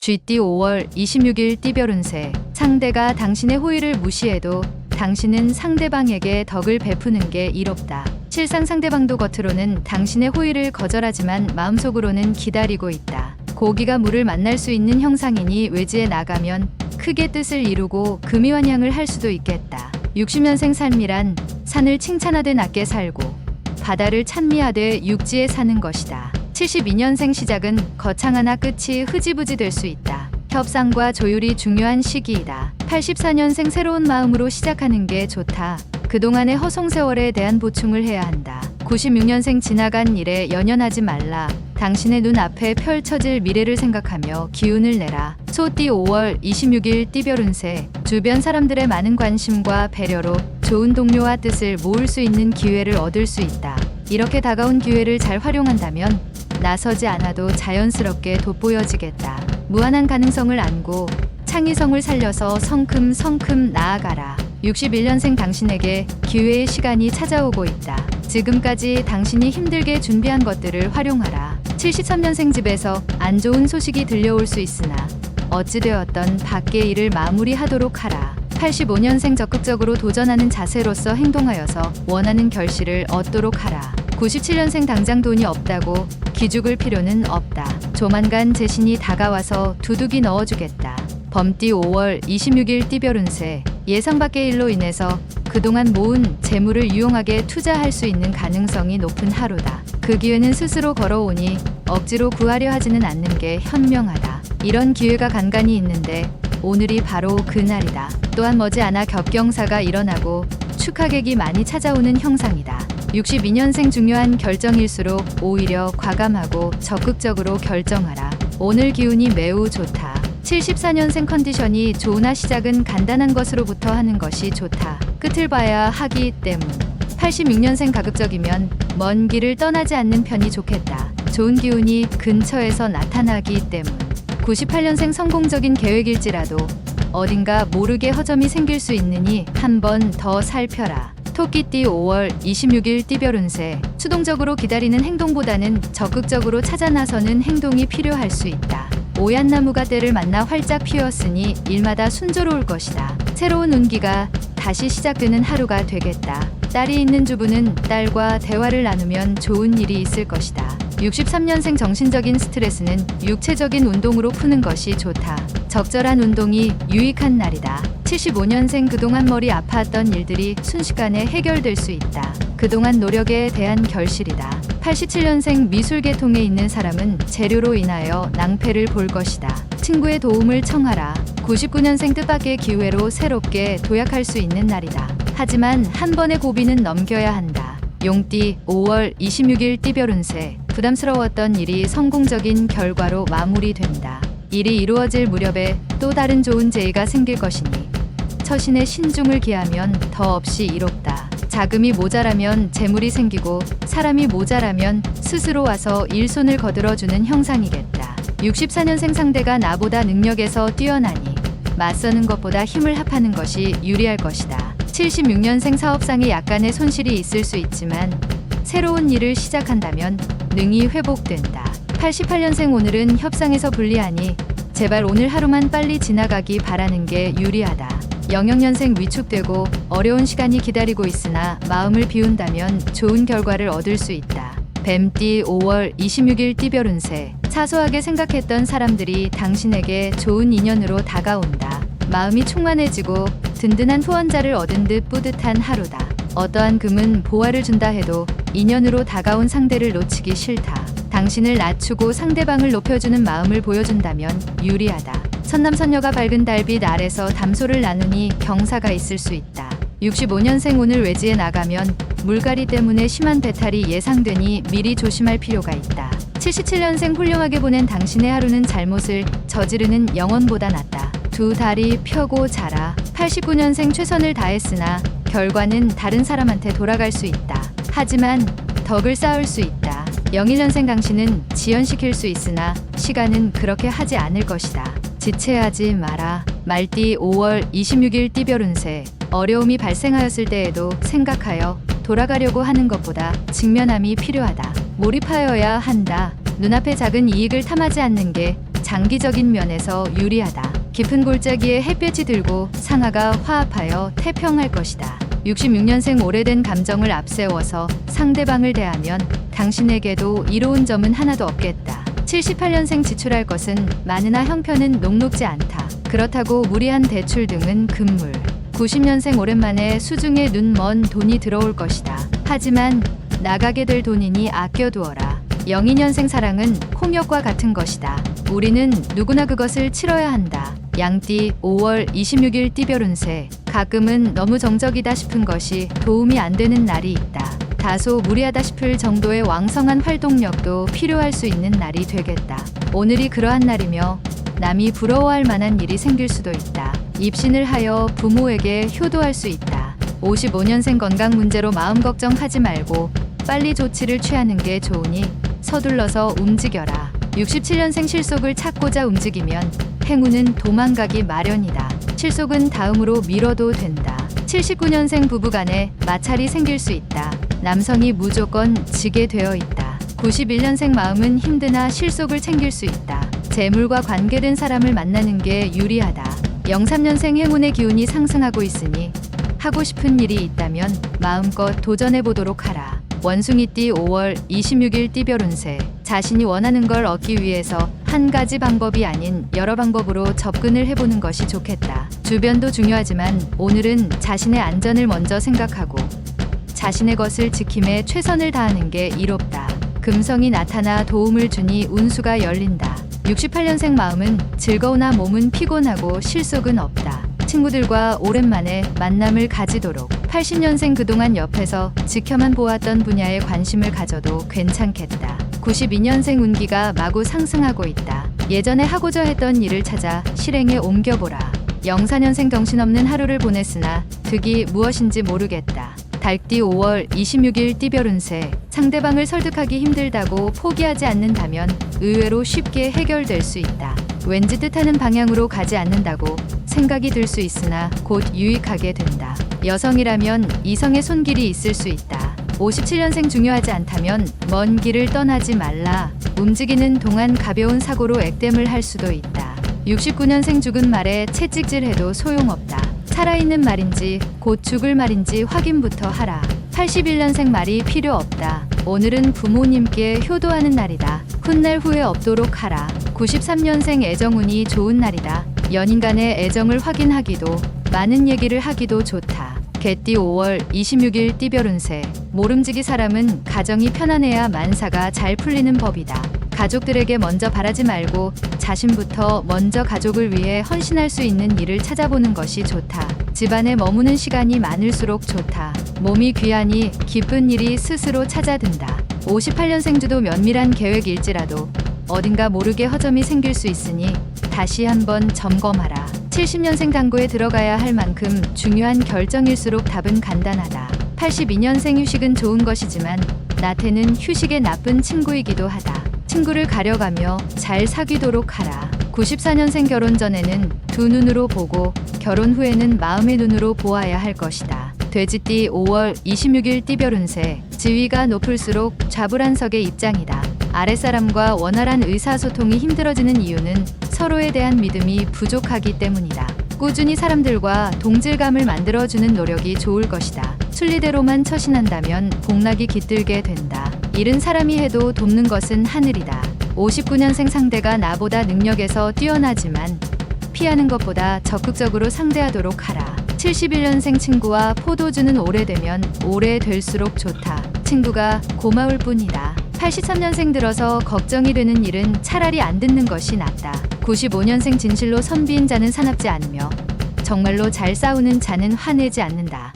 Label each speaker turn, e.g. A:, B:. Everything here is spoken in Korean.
A: GT 5월 26일 띠별 운세. 상대가 당신의 호의를 무시해도 당신은 상대방에게 덕을 베푸는 게 이롭다. 실상 상대방도 겉으로는 당신의 호의를 거절하지만 마음속으로는 기다리고 있다. 고기가 물을 만날 수 있는 형상이니 외지에 나가면 크게 뜻을 이루고 금이환향을 할 수도 있겠다. 60년생 삶이란 산을 칭찬하되 낮게 살고 바다를 찬미하되 육지에 사는 것이다. 72년생 시작은 거창하나 끝이 흐지부지 될 수 있다. 협상과 조율이 중요한 시기이다. 84년생 새로운 마음으로 시작하는 게 좋다. 그동안의 허송세월에 대한 보충을 해야 한다. 96년생 지나간 일에 연연하지 말라. 당신의 눈앞에 펼쳐질 미래를 생각하며 기운을 내라. 소띠 5월 26일 띠별 운세. 주변 사람들의 많은 관심과 배려로 좋은 동료와 뜻을 모을 수 있는 기회를 얻을 수 있다. 이렇게 다가온 기회를 잘 활용한다면 나서지 않아도 자연스럽게 돋보여지겠다. 무한한 가능성을 안고 창의성을 살려서 성큼성큼 나아가라. 61년생 당신에게 기회의 시간이 찾아오고 있다. 지금까지 당신이 힘들게 준비한 것들을 활용하라. 73년생 집에서 안 좋은 소식이 들려올 수 있으나 어찌되었던 밖의 일을 마무리하도록 하라. 85년생 적극적으로 도전하는 자세로서 행동하여서 원하는 결실을 얻도록 하라. 97년생 당장 돈이 없다고 기죽을 필요는 없다. 조만간 제 신이 다가와서 두둑이 넣어주겠다. 범띠 5월 26일 띠별 운세. 예상 밖의 일로 인해서 그동안 모은 재물을 유용하게 투자할 수 있는 가능성이 높은 하루다. 그 기회는 스스로 걸어오니 억지로 구하려 하지는 않는 게 현명하다. 이런 기회가 간간히 있는데 오늘이 바로 그날이다. 또한 머지않아 겹경사가 일어나고 축하객이 많이 찾아오는 형상이다. 62년생 중요한 결정일수록 오히려 과감하고 적극적으로 결정하라. 오늘 기운이 매우 좋다. 74년생 컨디션이 좋으나 시작은 간단한 것으로부터 하는 것이 좋다. 끝을 봐야 하기 때문. 86년생 가급적이면 먼 길을 떠나지 않는 편이 좋겠다. 좋은 기운이 근처에서 나타나기 때문. 98년생 성공적인 계획일지라도 어딘가 모르게 허점이 생길 수 있으니 한 번 더 살펴라. 토끼띠 5월 26일 띠별 운세. 수동적으로 기다리는 행동보다는 적극적으로 찾아 나서는 행동이 필요할 수 있다. 오얏 나무가 때를 만나 활짝 피었으니 일마다 순조로울 것이다. 새로운 운기가 다시 시작되는 하루가 되겠다. 딸이 있는 주부는 딸과 대화를 나누면 좋은 일이 있을 것이다. 63년생 정신적인 스트레스는 육체적인 운동으로 푸는 것이 좋다. 적절한 운동이 유익한 날이다. 75년생 그동안 머리 아팠던 일들이 순식간에 해결될 수 있다. 그동안 노력에 대한 결실이다. 87년생 미술 계통에 있는 사람은 재료로 인하여 낭패를 볼 것이다. 친구의 도움을 청하라. 99년생 뜻밖의 기회로 새롭게 도약할 수 있는 날이다. 하지만 한 번의 고비는 넘겨야 한다. 용띠 5월 26일 띠별 운세. 부담스러웠던 일이 성공적인 결과로 마무리된다. 일이 이루어질 무렵에 또 다른 좋은 재의가 생길 것이니 처신에 신중을 기하면 더없이 이롭다. 자금이 모자라면 재물이 생기고 사람이 모자라면 스스로 와서 일손을 거들어주는 형상이겠다. 64년생 상대가 나보다 능력에서 뛰어나니 맞서는 것보다 힘을 합하는 것이 유리할 것이다. 76년생 사업상에 약간의 손실이 있을 수 있지만 새로운 일을 시작한다면 능히 회복된다. 88년생 오늘은 협상에서 불리하니 제발 오늘 하루만 빨리 지나가기 바라는 게 유리하다. 영역년생 위축되고 어려운 시간이 기다리고 있으나 마음을 비운다면 좋은 결과를 얻을 수 있다. 뱀띠 5월 26일 띠별 운세. 사소하게 생각했던 사람들이 당신에게 좋은 인연으로 다가온다. 마음이 충만해지고 든든한 후원자를 얻은 듯 뿌듯한 하루다. 어떠한 금은 보화를 준다 해도 인연으로 다가온 상대를 놓치기 싫다. 당신을 낮추고 상대방을 높여주는 마음을 보여준다면 유리하다. 선남선녀가 밝은 달빛 아래서 담소를 나누니 경사가 있을 수 있다. 65년생 오늘 외지에 나가면 물갈이 때문에 심한 배탈이 예상되니 미리 조심할 필요가 있다. 77년생 훌륭하게 보낸 당신의 하루는 잘못을 저지르는 영혼보다 낫다. 두 다리 펴고 자라. 89년생 최선을 다했으나 결과는 다른 사람한테 돌아갈 수 있다. 하지만 덕을 쌓을 수 있다. 01년생 당신은 지연시킬 수 있으나 시간은 그렇게 하지 않을 것이다. 지체하지 마라. 말띠 5월 26일 띠별 운세. 어려움이 발생하였을 때에도 생각하여 돌아가려고 하는 것보다 직면함이 필요하다. 몰입하여야 한다. 눈앞의 작은 이익을 탐하지 않는 게 장기적인 면에서 유리하다. 깊은 골짜기에 햇볕이 들고 상하가 화합하여 태평할 것이다. 66년생 오래된 감정을 앞세워서 상대방을 대하면 당신에게도 이로운 점은 하나도 없겠다. 78년생 지출할 것은 많으나 형편은 녹록지 않다. 그렇다고 무리한 대출 등은 금물. 90년생 오랜만에 수중에 눈 먼 돈이 들어올 것이다. 하지만 나가게 될 돈이니 아껴두어라. 02년생 사랑은 홍역과 같은 것이다. 우리는 누구나 그것을 치러야 한다. 양띠 5월 26일 띠별 운세. 가끔은 너무 정적이다 싶은 것이 도움이 안 되는 날이 있다. 다소 무리하다 싶을 정도의 왕성한 활동력도 필요할 수 있는 날이 되겠다. 오늘이 그러한 날이며 남이 부러워할 만한 일이 생길 수도 있다. 입신을 하여 부모에게 효도할 수 있다. 55년생 건강 문제로 마음 걱정하지 말고 빨리 조치를 취하는 게 좋으니 서둘러서 움직여라. 67년생 실속을 찾고자 움직이면 행운은 도망가기 마련이다. 실속은 다음으로 미뤄도 된다. 79년생 부부간에 마찰이 생길 수 있다. 남성이 무조건 지게 되어 있다. 91년생 마음은 힘드나 실속을 챙길 수 있다. 재물과 관계된 사람을 만나는 게 유리하다. 03년생 행운의 기운이 상승하고 있으니 하고 싶은 일이 있다면 마음껏 도전해 보도록 하라. 원숭이띠 5월 26일 띠별 운세. 자신이 원하는 걸 얻기 위해서 한 가지 방법이 아닌 여러 방법으로 접근을 해보는 것이 좋겠다. 주변도 중요하지만 오늘은 자신의 안전을 먼저 생각하고 자신의 것을 지킴에 최선을 다하는 게 이롭다. 금성이 나타나 도움을 주니 운수가 열린다. 68년생 마음은 즐거우나 몸은 피곤하고 실속은 없다. 친구들과 오랜만에 만남을 가지도록. 80년생 그동안 옆에서 지켜만 보았던 분야에 관심을 가져도 괜찮겠다. 92년생 운기가 마구 상승하고 있다. 예전에 하고자 했던 일을 찾아 실행에 옮겨보라. 04년생 정신없는 하루를 보냈으나 득이 무엇인지 모르겠다. 달띠 5월 26일 띠별 운세. 상대방을 설득하기 힘들다고 포기하지 않는다면 의외로 쉽게 해결될 수 있다. 왠지 뜻하는 방향으로 가지 않는다고 생각이 들 수 있으나 곧 유익하게 된다. 여성이라면 이성의 손길이 있을 수 있다. 57년생 중요하지 않다면 먼 길을 떠나지 말라. 움직이는 동안 가벼운 사고로 액땜을 할 수도 있다. 69년생 죽은 말에 채찍질해도 소용없다. 살아있는 말인지 곧 죽을 말인지 확인부터 하라. 81년생 말이 필요 없다. 오늘은 부모님께 효도하는 날이다. 훗날 후회 없도록 하라. 93년생 애정운이 좋은 날이다. 연인 간의 애정을 확인하기도 많은 얘기를 하기도 좋다. 개띠 5월 26일 띠별 운세. 모름지기 사람은 가정이 편안해야 만사가 잘 풀리는 법이다. 가족들에게 먼저 바라지 말고 자신부터 먼저 가족을 위해 헌신할 수 있는 일을 찾아보는 것이 좋다. 집안에 머무는 시간이 많을수록 좋다. 몸이 귀하니 기쁜 일이 스스로 찾아든다. 58년생 주도 면밀한 계획일지라도 어딘가 모르게 허점이 생길 수 있으니 다시 한번 점검하라. 70년생 당구에 들어가야 할 만큼 중요한 결정일수록 답은 간단하다. 82년생 휴식은 좋은 것이지만 나태는 휴식의 나쁜 친구이기도 하다. 친구를 가려가며 잘 사귀도록 하라. 94년생 결혼 전에는 두 눈으로 보고 결혼 후에는 마음의 눈으로 보아야 할 것이다. 돼지띠 5월 26일 띠별 운세. 지위가 높을수록 좌불안석의 입장이다. 아랫사람과 원활한 의사소통이 힘들어지는 이유는 서로에 대한 믿음이 부족하기 때문이다. 꾸준히 사람들과 동질감을 만들어주는 노력이 좋을 것이다. 순리대로만 처신한다면 복락이 깃들게 된다. 일은 사람이 해도 돕는 것은 하늘이다. 59년생 상대가 나보다 능력에서 뛰어나지만 피하는 것보다 적극적으로 상대하도록 하라. 71년생 친구와 포도주는 오래되면 오래될수록 좋다. 친구가 고마울 뿐이다. 83년생 들어서 걱정이 되는 일은 차라리 안 듣는 것이 낫다. 95년생 진실로 선비인 자는 사납지 않으며 정말로 잘 싸우는 자는 화내지 않는다.